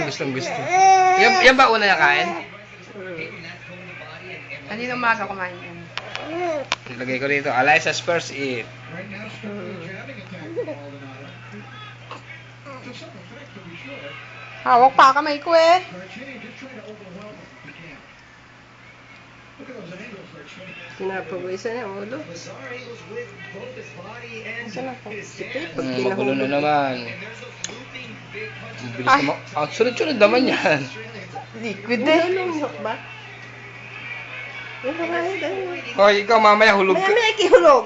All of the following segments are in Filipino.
gustong gusto. Yan ba una niya kain? Kanina umaga kumain yan. Ilagay ko dito, Eliza's first eat. Hawak pa kamay ko eh. Pinapawisan yung ulo. Saan ako? Sipit. Pag Magulo na pinahulog. naman. Ang bilis naman. Ang sunod-sunod naman yan. Liquid eh. Nalunok ba? Yung marami tayo. Hoy, ikaw mamaya hulog ka. May kihulog.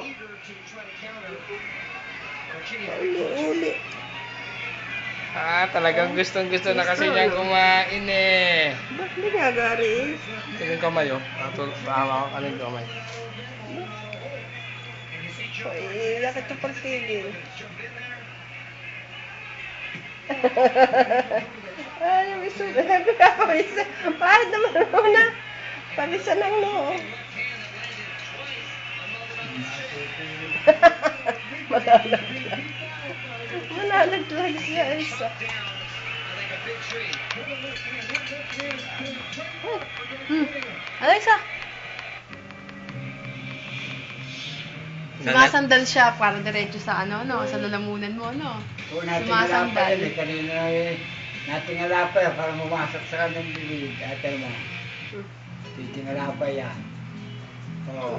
Uli-uli. Talagang gustong-gusto na kasi niyang kumain eh. Ba't di nga gari? Ito yung kamay oh. Tama ano yung kamay? Yakit yung pagtigil. Ay, may sugat. Nagkakawisa. Bakit naman muna? Pawisa ng noo. Malalaglag. Malalaglag siya isa. Alexa! Sumasandal siya para diretso sa ano, no? Sa lalamunan mo, no? Kung natingala pa Sumasandal. yan eh, kanina eh, natingala pa yan para pumasok sa kanyang bibig. Ate mo, titingala pa yan. Oo.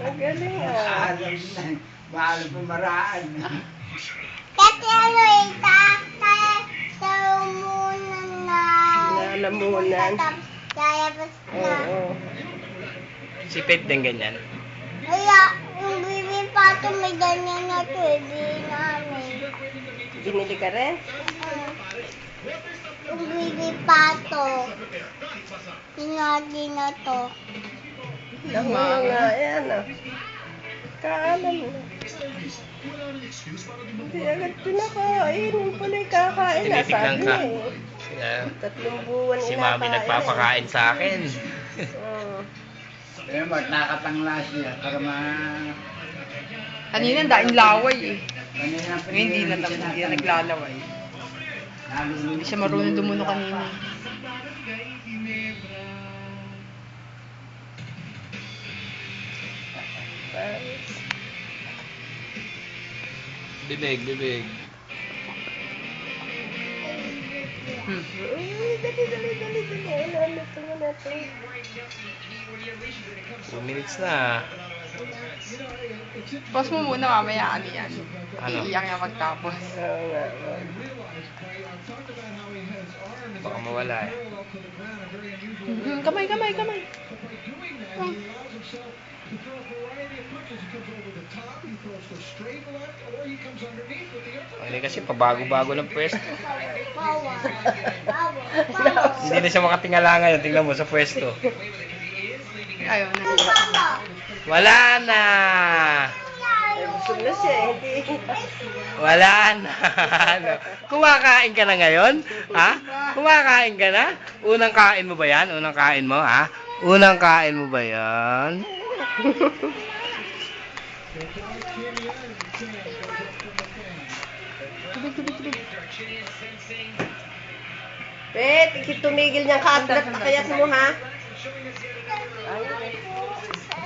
Ang galing ah. Mahal pumaraan. Kasi ano eh, sa lumunan na. Lalamunan. Lalabas na. Oo. Sipit din ganyan. Kaya, yung bibi pato may ganyan na to eh, di namin. Binili ka rin? Yung bibi pato. Pinagi na to. Nakuha nga yan ah. Kaalam na. Hindi agad pinakain. Yung pala yung kakain. Tinitignan Nasabi ka. na eh. Yeah. 3 buwan Si Mami nagpapakain sa akin. Oo. Kaya mo, nakatanglas niya para Kanina, daing laway eh. Kanina Ngayon, hindi na naglalaway. Hindi siya marunong dumuno kanina. Bibig, bibig. Dali. Ano ito mo na ito? 2 minutes na. Pause mo muna, mamaya ano yan. Ano? Iiyak niya pagtapos. Oo nga. Baka mawala eh. Kamay. Hindi kasi pabago-bago ng pwesto. Bawal. Hindi na siya makatingala ngayon. Tingnan mo sa pwesto. Ayaw na. Wala na! Ay, busog na siya eh. Hindi. Wala na! Ano? Kumakain ka na ngayon? Ha? Kumakain ka na? Unang kain mo ba yan? Unang kain mo, ha? Unang kain mo ba yan? Bet, tumigil niyang katlat. Kayat mo ha? Ay,